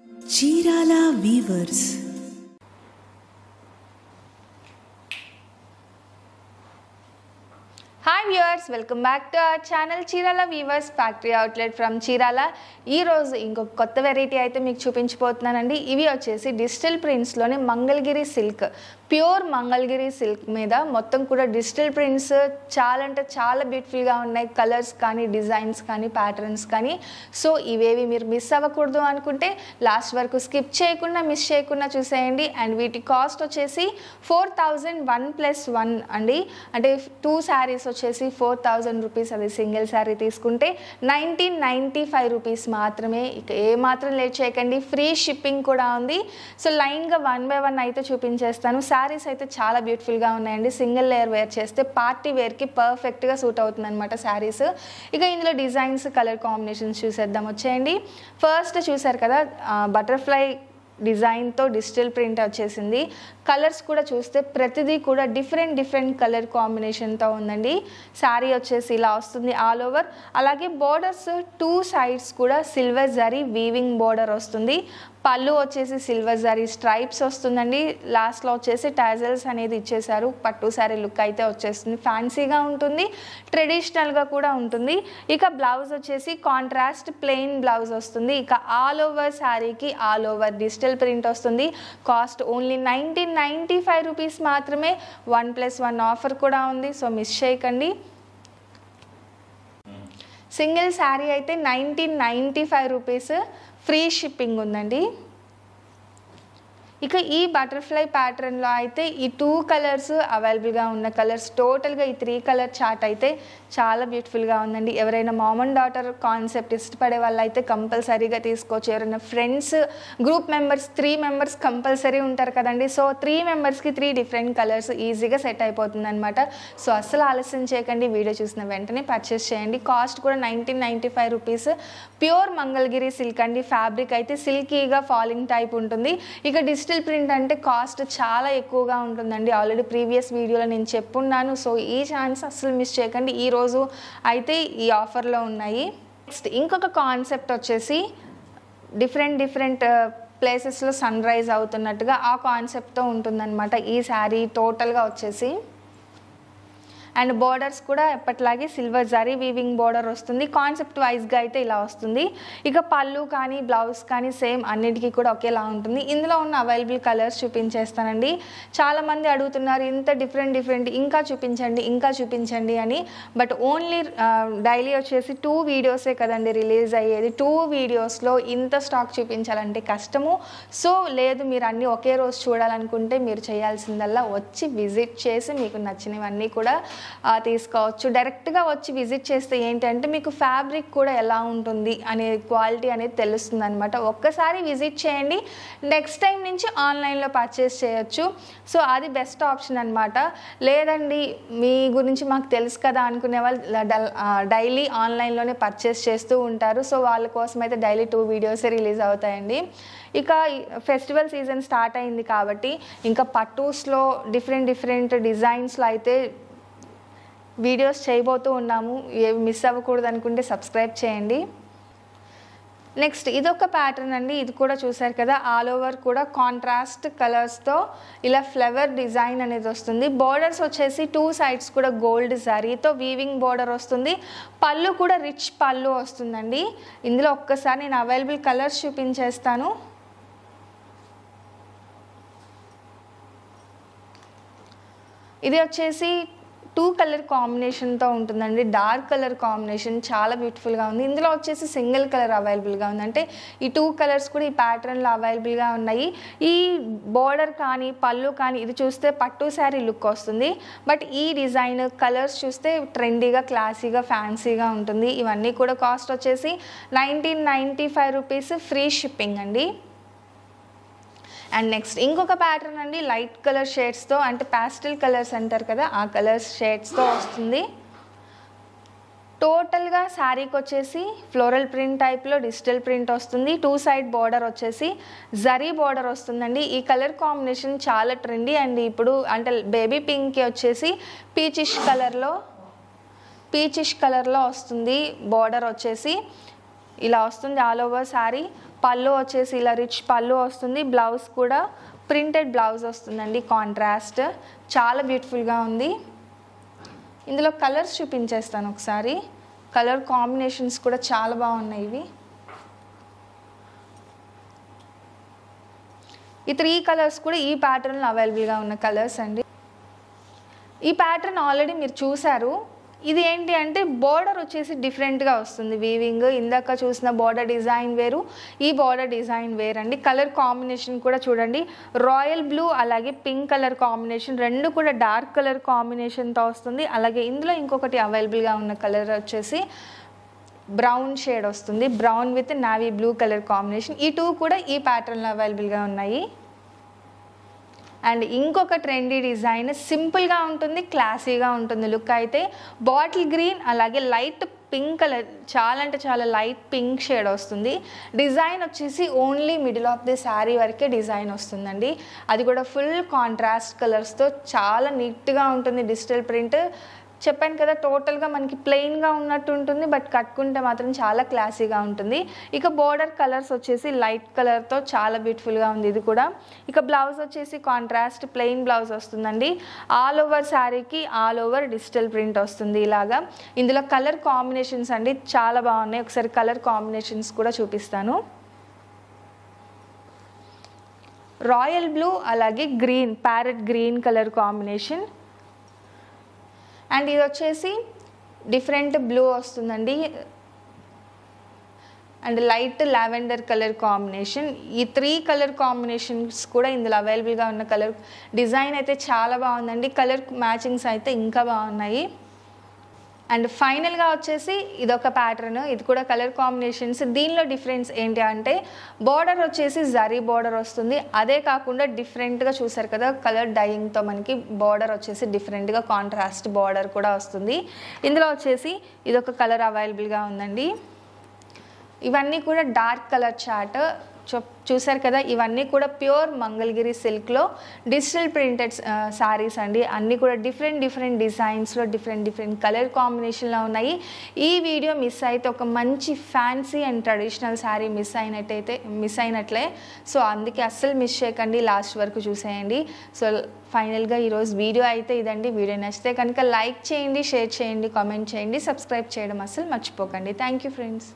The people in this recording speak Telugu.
Chirala weavers. Hi viewers, welcome back to our channel Chirala weavers factory outlet from Chirala. ఈరోజు ఇంకొక కొత్త వెరైటీ అయితే మీకు చూపించబోతున్నానండి. ఇవి వచ్చేసి డిజిటల్ ప్రింట్స్లోని Mangalagiri silk, pure Mangalagiri silk మీద మొత్తం కూడా డిజిటల్ ప్రింట్స్ చాలా అంటే చాలా బ్యూటిఫుల్గా ఉన్నాయి. కలర్స్ కానీ, డిజైన్స్ కానీ, ప్యాటర్న్స్ కానీ. సో ఇవేవి మీరు మిస్ అవ్వకూడదు అనుకుంటే లాస్ట్ వరకు స్కిప్ చేయకుండా, మిస్ చేయకుండా చూసేయండి. అండ్ వీటి కాస్ట్ వచ్చేసి 4001+1 అండి. అంటే 2 శారీస్ వచ్చేసి 4000 రూపీస్. అది సింగిల్ శారీ తీసుకుంటే 1995 రూపీస్ మాత్రమే. ఇక ఏమాత్రం లేట్ చేయకండి, ఫ్రీ షిప్పింగ్ కూడా ఉంది. సో లైన్గా 1 by 1 అయితే చూపించేస్తాను. శారీస్ అయితే చాలా బ్యూటిఫుల్గా ఉన్నాయండి. సింగిల్ లేయర్ వేర్ చేస్తే పార్టీ వేర్కి పర్ఫెక్ట్గా సూట్ అవుతుంది అనమాట శారీస్. ఇక ఇందులో డిజైన్స్, కలర్ కాంబినేషన్స్ చూసేద్దాం, వచ్చేయండి. ఫస్ట్ చూసారు కదా, బటర్ఫ్లై డిజైన్తో డిజిటల్ ప్రింట్ వచ్చేసింది. కలర్స్ కూడా చూస్తే ప్రతిదీ కూడా డిఫరెంట్ కలర్ కాంబినేషన్తో ఉందండి. శారీ వచ్చేసి ఇలా వస్తుంది ఆల్ ఓవర్. అలాగే బోర్డర్స్ 2 సైడ్స్ కూడా సిల్వర్ జరీ వీవింగ్ బోర్డర్ వస్తుంది. పళ్ళు వచ్చేసి సిల్వర్ జరీ స్ట్రైప్స్ వస్తుందండి. లాస్ట్లో వచ్చేసి టాజల్స్ అనేది ఇచ్చేసారు. పట్టు శారీ లుక్ అయితే వచ్చేస్తుంది. ఫ్యాన్సీగా ఉంటుంది, ట్రెడిషనల్గా కూడా ఉంటుంది. ఇక బ్లౌజ్ వచ్చేసి కాంట్రాస్ట్ ప్లెయిన్ బ్లౌజ్ వస్తుంది. ఇక ఆల్ ఓవర్ శారీకి ఆల్ ఓవర్ డిజిటల్ ప్రింట్ వస్తుంది. కాస్ట్ ఓన్లీ 1995 రూపీస్ మాత్రమే. 1+1 ఆఫర్ కూడా ఉంది, సో మిస్ చేయకండి. సింగిల్ శారీ అయితే 1995 రూపీస్, ఫ్రీ షిప్పింగ్ ఉందండి. ఇక ఈ బటర్ఫ్లై ప్యాటర్న్లో అయితే ఈ 2 కలర్స్ అవైలబుల్గా ఉన్న కలర్స్, టోటల్గా ఈ 3 కలర్ చార్ట్ అయితే చాలా బ్యూటిఫుల్గా ఉందండి. ఎవరైనా మామ్ అండ్ డాటర్ కాన్సెప్ట్ ఇష్టపడే వాళ్ళు అయితే కంపల్సరీగా తీసుకోవచ్చు. ఎవరైనా friends, group members 3 members compulsory ఉంటారు కదండి. సో 3 మెంబర్స్కి 3 డిఫరెంట్ కలర్స్ ఈజీగా సెట్ అయిపోతుంది అనమాట. సో అస్సలు ఆలస్యం చేయకండి, వీడియో చూసిన వెంటనే పర్చేస్ చేయండి. కాస్ట్ కూడా 1995 రూపీస్. ప్యూర్ మంగళగిరి సిల్క్ అండి. ఫ్యాబ్రిక్ అయితే సిల్కీగా ఫాలింగ్ టైప్ ఉంటుంది. ఇక డిజిటల్ ప్రింట్ అంటే కాస్ట్ చాలా ఎక్కువగా ఉంటుందండి. ఆల్రెడీ ప్రీవియస్ వీడియోలో నేను చెప్పున్నాను. సో ఈ ఛాన్స్ అస్సలు మిస్ చేయకండి. ఈరోజు అయితే ఈ ఆఫర్లో ఉన్నాయి. నెక్స్ట్ ఇంకొక కాన్సెప్ట్ వచ్చేసి డిఫరెంట్ ప్లేసెస్లో సన్ రైజ్ అవుతున్నట్టుగా ఆ కాన్సెప్ట్తో ఉంటుందన్నమాట ఈ శారీ టోటల్గా వచ్చేసి. అండ్ బోర్డర్స్ కూడా ఎప్పట్లాగే సిల్వర్ జరీ వీవింగ్ బోర్డర్ వస్తుంది. కాన్సెప్ట్ వైజ్గా అయితే ఇలా వస్తుంది. ఇక పళ్ళు కానీ, బ్లౌజ్ కానీ సేమ్ అన్నిటికీ కూడా ఒకేలా ఉంటుంది. ఇందులో ఉన్న అవైలబుల్ కలర్స్ చూపించేస్తానండి. చాలామంది అడుగుతున్నారు ఇంత డిఫరెంట్ ఇంకా చూపించండి అని. బట్ ఓన్లీ డైలీ వచ్చేసి 2 వీడియోసే కదండి రిలీజ్ అయ్యేది. 2 వీడియోస్లో ఇంత స్టాక్ చూపించాలంటే కష్టము. సో లేదు, మీరు అన్నీ ఒకే రోజు చూడాలనుకుంటే మీరు చేయాల్సిందల్లా వచ్చి విజిట్ చేసి మీకు నచ్చినవన్నీ కూడా తీసుకోవచ్చు. డైరెక్ట్గా వచ్చి విజిట్ చేస్తే ఏంటంటే మీకు ఫ్యాబ్రిక్ కూడా ఎలా ఉంటుంది అనే క్వాలిటీ అనేది తెలుస్తుంది అనమాట. ఒక్కసారి విజిట్ చేయండి, నెక్స్ట్ టైం నుంచి ఆన్లైన్లో పర్చేస్ చేయొచ్చు. సో అది బెస్ట్ ఆప్షన్ అనమాట. లేదండి మీ గురించి మాకు తెలుసు కదా అనుకునే వాళ్ళు డైలీ ఆన్లైన్లోనే పర్చేస్ చేస్తూ ఉంటారు. సో వాళ్ళ కోసం అయితే డైలీ 2 వీడియోసే రిలీజ్ అవుతాయండి. ఇక ఫెస్టివల్ సీజన్ స్టార్ట్ అయింది కాబట్టి ఇంకా పట్టూస్లో డిఫరెంట్ డిజైన్స్లో అయితే వీడియోస్ చేయబోతూ ఉన్నాము. ఏవి మిస్ అవ్వకూడదు అనుకుంటే సబ్స్క్రైబ్ చేయండి. నెక్స్ట్ ఇదొక ప్యాటర్న్ అండి. ఇది కూడా చూసారు కదా, ఆల్ ఓవర్ కూడా కాంట్రాస్ట్ కలర్స్తో ఇలా ఫ్లవర్ డిజైన్ అనేది వస్తుంది. బోర్డర్స్ వచ్చేసి 2 సైడ్స్ కూడా గోల్డ్ జరీతో వీవింగ్ బోర్డర్ వస్తుంది. పళ్ళు కూడా రిచ్ పళ్ళు వస్తుందండి. ఇందులో ఒక్కసారి నేను అవైలబుల్ కలర్స్ చూపించేస్తాను. ఇది వచ్చేసి 2 కలర్ కాంబినేషన్తో ఉంటుందండి. డార్క్ కలర్ కాంబినేషన్ చాలా బ్యూటిఫుల్గా ఉంది. ఇందులో వచ్చేసి సింగిల్ కలర్ అవైలబుల్గా ఉంది. అంటే ఈ 2 కలర్స్ కూడా ఈ ప్యాటర్న్లో అవైలబుల్గా ఉన్నాయి. ఈ బోర్డర్ కానీ, పళ్ళు కానీ ఇది చూస్తే పట్టు శారీ లుక్ వస్తుంది. బట్ ఈ డిజైన్, కలర్స్ చూస్తే ట్రెండీగా, క్లాసీగా, ఫ్యాన్సీగా ఉంటుంది. ఇవన్నీ కూడా కాస్ట్ వచ్చేసి 1995 రూపీస్, ఫ్రీ షిప్పింగ్ అండి. అండ్ నెక్స్ట్ ఇంకొక ప్యాటర్న్ అండి, లైట్ కలర్ షేడ్స్తో, అంటే ప్యాస్టల్ కలర్స్ అంటారు కదా ఆ కలర్స్ షేడ్స్తో వస్తుంది. టోటల్గా శారీకి వచ్చేసి ఫ్లోరల్ ప్రింట్ టైప్లో డిజిటల్ ప్రింట్ వస్తుంది. 2 సైడ్ బార్డర్ వచ్చేసి జరీ బార్డర్ వస్తుందండి. ఈ కలర్ కాంబినేషన్ చాలా ట్రెండీ అండి ఇప్పుడు. అంటే బేబీ పింక్కి వచ్చేసి పీచిష్ కలర్లో వస్తుంది. బార్డర్ వచ్చేసి ఇలా వస్తుంది ఆల్ ఓవర్ శారీ. పళ్ళు వచ్చేసి ఇలా రిచ్ పళ్ళు వస్తుంది, బ్లౌజ్ కూడా ప్రింటెడ్ బ్లౌజ్ వస్తుందండి, కాంట్రాస్ట్ చాలా బ్యూటిఫుల్గా ఉంది. ఇందులో కలర్స్ చూపించేస్తాను ఒకసారి. కలర్ కాంబినేషన్స్ కూడా చాలా బాగున్నాయి. ఇవి ఈ 3 కలర్స్ కూడా ఈ ప్యాటర్న్లో అవైలబుల్గా ఉన్న కలర్స్ అండి. ఈ ప్యాటర్న్ ఆల్రెడీ మీరు చూసారు. ఇది ఏంటి అంటే బోర్డర్ వచ్చేసి డిఫరెంట్గా వస్తుంది వీవింగ్. ఇందాక చూసిన బోర్డర్ డిజైన్ వేరు, ఈ బోర్డర్ డిజైన్ వేరండి. కలర్ కాంబినేషన్ కూడా చూడండి, రాయల్ బ్లూ అలాగే పింక్ కలర్ కాంబినేషన్, రెండు కూడా డార్క్ కలర్ కాంబినేషన్తో వస్తుంది. అలాగే ఇందులో ఇంకొకటి అవైలబుల్గా ఉన్న కలర్ వచ్చేసి బ్రౌన్ షేడ్ వస్తుంది, brown with navy blue colour combination. ఈ 2 కూడా ఈ ప్యాటర్న్లో అవైలబుల్గా ఉన్నాయి. అండ్ ఇంకొక ట్రెండీ డిజైన్, సింపుల్గా ఉంటుంది, క్లాసీగా ఉంటుంది లుక్ అయితే. బాటిల్ గ్రీన్ అలాగే లైట్ పింక్ కలర్, చాలా అంటే చాలా లైట్ పింక్ షేడ్ వస్తుంది. డిజైన్ వచ్చేసి only middle of the sari వరకే డిజైన్ వస్తుందండి, అది కూడా ఫుల్ కాంట్రాస్ట్ కలర్స్తో చాలా నీట్గా ఉంటుంది. డిజిటల్ ప్రింట్ చెప్పాను కదా, టోటల్గా మనకి ప్లెయిన్గా ఉన్నట్టు ఉంటుంది, బట్ కట్టుకుంటే మాత్రం చాలా క్లాసీగా ఉంటుంది. ఇక బోర్డర్ కలర్స్ వచ్చేసి లైట్ కలర్తో చాలా బ్యూటిఫుల్గా ఉంది ఇది కూడా. ఇక బ్లౌజ్ వచ్చేసి కాంట్రాస్ట్ ప్లెయిన్ బ్లౌజ్ వస్తుందండి. ఆల్ ఓవర్ శారీకి ఆల్ ఓవర్ డిజిటల్ ప్రింట్ వస్తుంది ఇలాగా. ఇందులో కలర్ కాంబినేషన్స్ అండి చాలా బాగున్నాయి, ఒకసారి కలర్ కాంబినేషన్స్ కూడా చూపిస్తాను. రాయల్ బ్లూ అలాగే green, parrot green colour combination. And ఇది వచ్చేసి డిఫరెంట్ బ్లూ వస్తుందండి, and light lavender colour combination. ఈ 3 కలర్ కాంబినేషన్స్ కూడా ఇందులో అవైలబుల్గా ఉన్న కలర్ డిజైన్ అయితే చాలా బాగుందండి. కలర్ మ్యాచింగ్స్ అయితే ఇంకా బాగున్నాయి. అండ్ ఫైనల్గా వచ్చేసి ఇదొక ప్యాటర్న్, ఇది కూడా కలర్ కాంబినేషన్స్. దీనిలో డిఫరెన్స్ ఏంటి అంటే బోర్డర్ వచ్చేసి జరీ బోర్డర్ వస్తుంది, అదే కాకుండా డిఫరెంట్గా చూసారు కదా కలర్ డైయింగ్తో మనకి బోర్డర్ వచ్చేసి డిఫరెంట్గా కాంట్రాస్ట్ బోర్డర్ కూడా వస్తుంది. ఇందులో వచ్చేసి ఇదొక కలర్ అవైలబుల్గా ఉందండి. ఇవన్నీ కూడా డార్క్ కలర్ చార్ట్ చూసారు కదా, ఇవన్నీ కూడా ప్యూర్ మంగళగిరి సిల్క్లో డిజిటల్ ప్రింటెడ్ శారీస్ అండి. అన్నీ కూడా డిఫరెంట్ డిజైన్స్లో డిఫరెంట్ కలర్ కాంబినేషన్లో ఉన్నాయి. ఈ వీడియో మిస్ అయితే ఒక మంచి fancy and traditional sari miss అయినట్లే. సో అందుకే అస్సలు మిస్ చేయకండి, లాస్ట్ వరకు చూసేయండి. సో ఫైనల్గా ఈరోజు వీడియో అయితే ఇదండి. వీడియో నచ్చితే కనుక లైక్ చేయండి, షేర్ చేయండి, కామెంట్ చేయండి, సబ్స్క్రైబ్ చేయడం అస్సలు మర్చిపోకండి. Thank you friends.